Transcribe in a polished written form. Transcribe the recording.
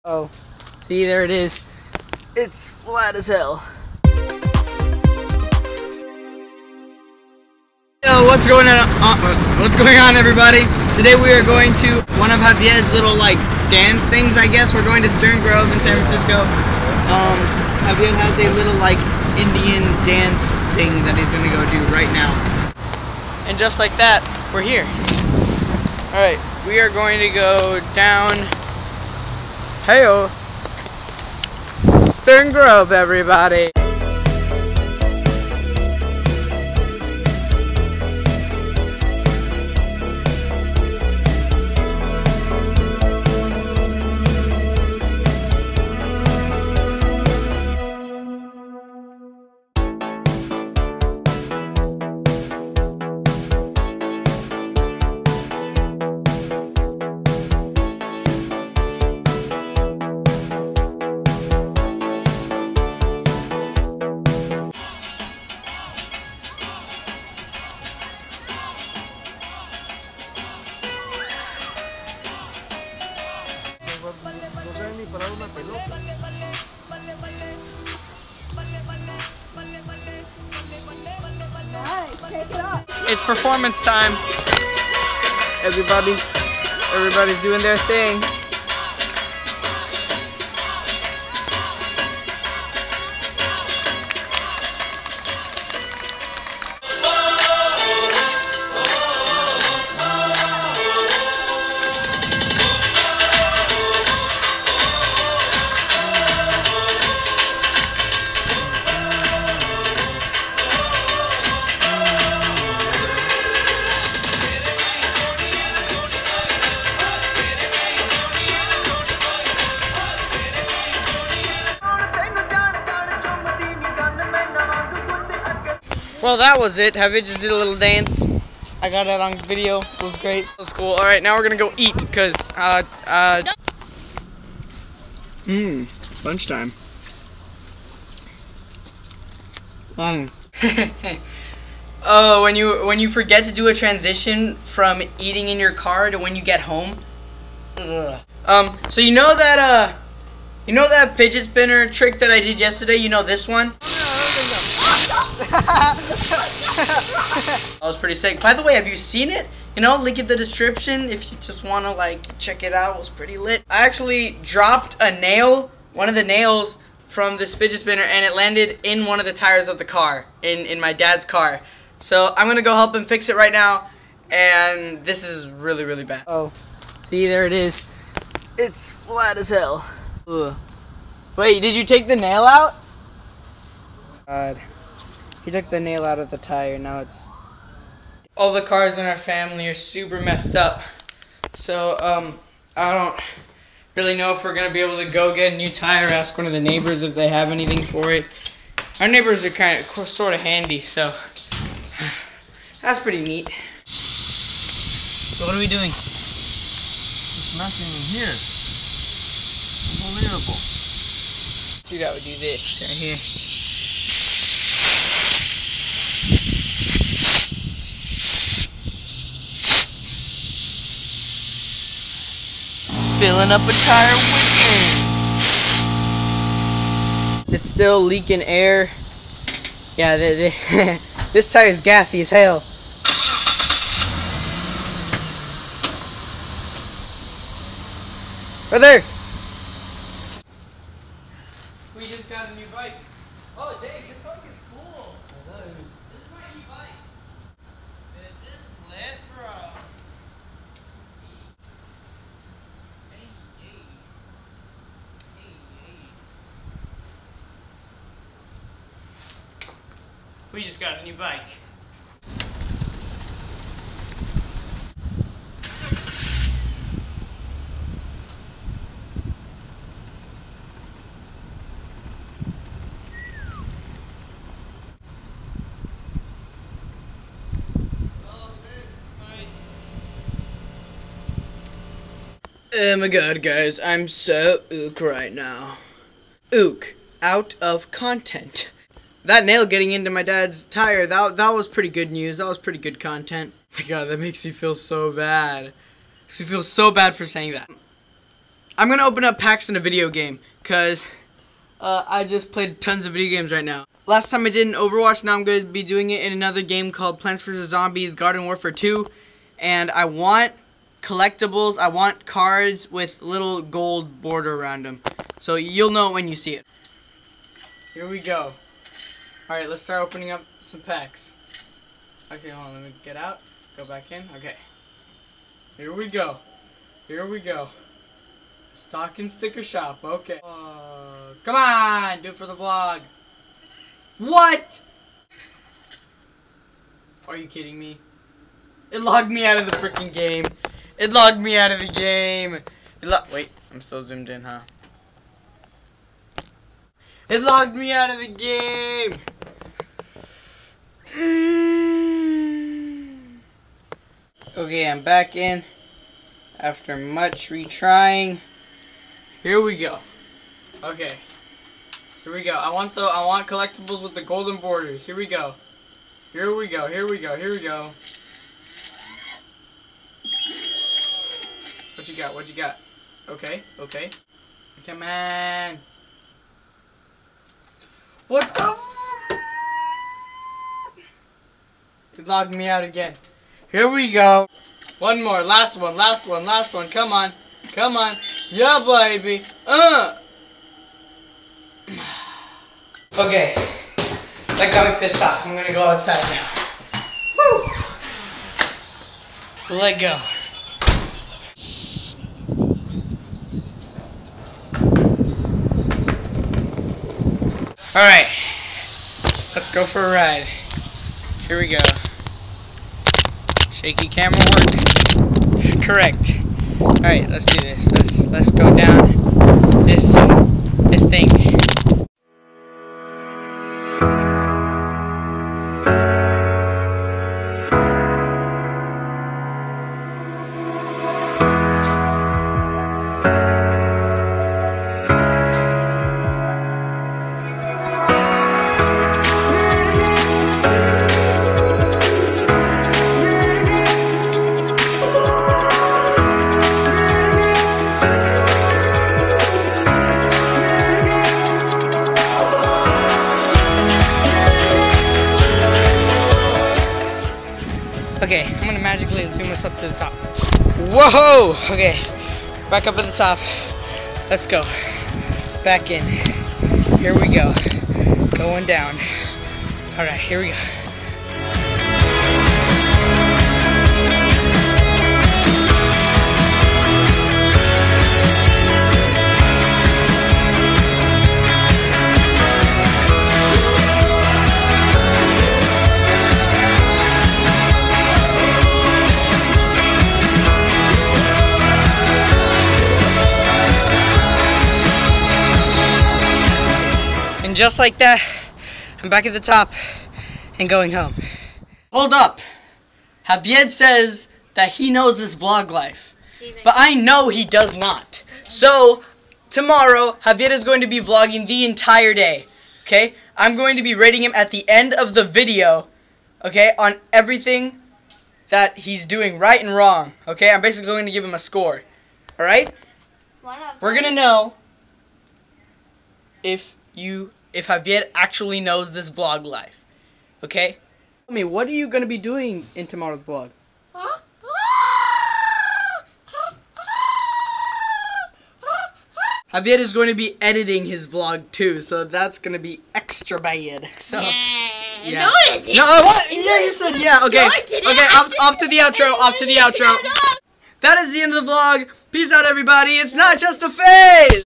Oh, see, there it is. It's flat as hell. Yo, what's going on? What's going on, everybody? Today we are going to one of Javier's little dance things. I guess we're going to Stern Grove in San Francisco. Javier has a little Indian dance thing that he's gonna go do right now. And just like that, we're here. All right, we are going to go down. Heyo, Stern Grove, everybody. No saben ni parar una pelota. It's performance time. Everybody's doing their thing. Well, that was it. Javier just did a little dance. I got that on video. It was great. It was cool. All right, now we're gonna go eat because lunchtime. Oh, when you forget to do a transition from eating in your car to when you get home. Ugh. So you know that fidget spinner trick that I did yesterday? You know this one? That was pretty sick. By the way, have you seen it? Link in the description if you just want to check it out. It was pretty lit. I actually dropped a nail, one of the nails from this fidget spinner, and it landed in one of the tires of the car, in my dad's car. So I'm gonna go help him fix it right now, and this is really, really bad. Oh, see, there it is. It's flat as hell. Ugh. Wait, did you take the nail out? God. He took the nail out of the tire, now it's... All the cars in our family are super messed up. So, I don't really know if we're going to be able to go get a new tire, ask one of the neighbors if they have anything for it. Our neighbors are sort of handy, so... That's pretty neat. So what are we doing? There's nothing in here. Unbelievable. Dude, I would do this right here. Filling up a tire with air. It's still leaking air. Yeah, this tire is gassy as hell. Right there. We just got a new bike. Oh, dang, this bike is cool. This is my e-bike. This is lit, bro. We just got a new bike. Oh my god, guys, I'm so ook right now. Ook. Out of content. That nail getting into my dad's tire, that was pretty good news. That was pretty good content. Oh my god, that makes me feel so bad. Makes me feel so bad for saying that. I'm gonna open up packs in a video game, cause I just played tons of video games right now. Last time I did in Overwatch, now I'm going to be doing it in another game called Plants vs. Zombies Garden Warfare 2. And I want collectibles, I want cards with little gold border around them. So you'll know it when you see it. Here we go. Alright, let's start opening up some packs. Okay, hold on, let me get out, go back in, okay. Here we go. Here we go. Stocking sticker shop, okay. Come on, do it for the vlog. What? Are you kidding me? It logged me out of the freaking game. It logged me out of the game. Wait, I'm still zoomed in, huh? It logged me out of the game. Okay, I'm back in after much retrying. Here we go. Okay. Here we go. I want collectibles with the golden borders. Here we go. Here we go. Here we go. Here we go. What you got? What you got? Okay. Okay. Come on. What the f... It logged me out again. Here we go. One more. Last one. Last one. Last one. Come on. Come on. Yeah, baby. Okay. That got me pissed off. I'm gonna go outside now. Woo! Let go. Alright. Let's go for a ride. Here we go. Shaky camera work. Correct. Alright, let's do this. Let's go down this thing. Okay, I'm gonna magically zoom us up to the top. Whoa! Okay, back up at the top. Let's go. Back in. Here we go. Going down. Alright, here we go. And just like that, I'm back at the top and going home. Hold up. Javier says that he knows this vlog life, but I know he does not. So, tomorrow, Javier is going to be vlogging the entire day, okay? I'm going to be rating him at the end of the video, okay, on everything that he's doing right and wrong, okay? I'm basically going to give him a score, alright? We're going to know if Javier actually knows this vlog life. Okay? Tell me, what are you going to be doing in tomorrow's vlog? Javier is going to be editing his vlog too, so that's going to be extra bad. So, yeah. No, it isn't. No, what? Yeah, you said yeah. Okay. Okay, off to the outro. Off to the outro. That is the end of the vlog. Peace out, everybody. It's not just a phase.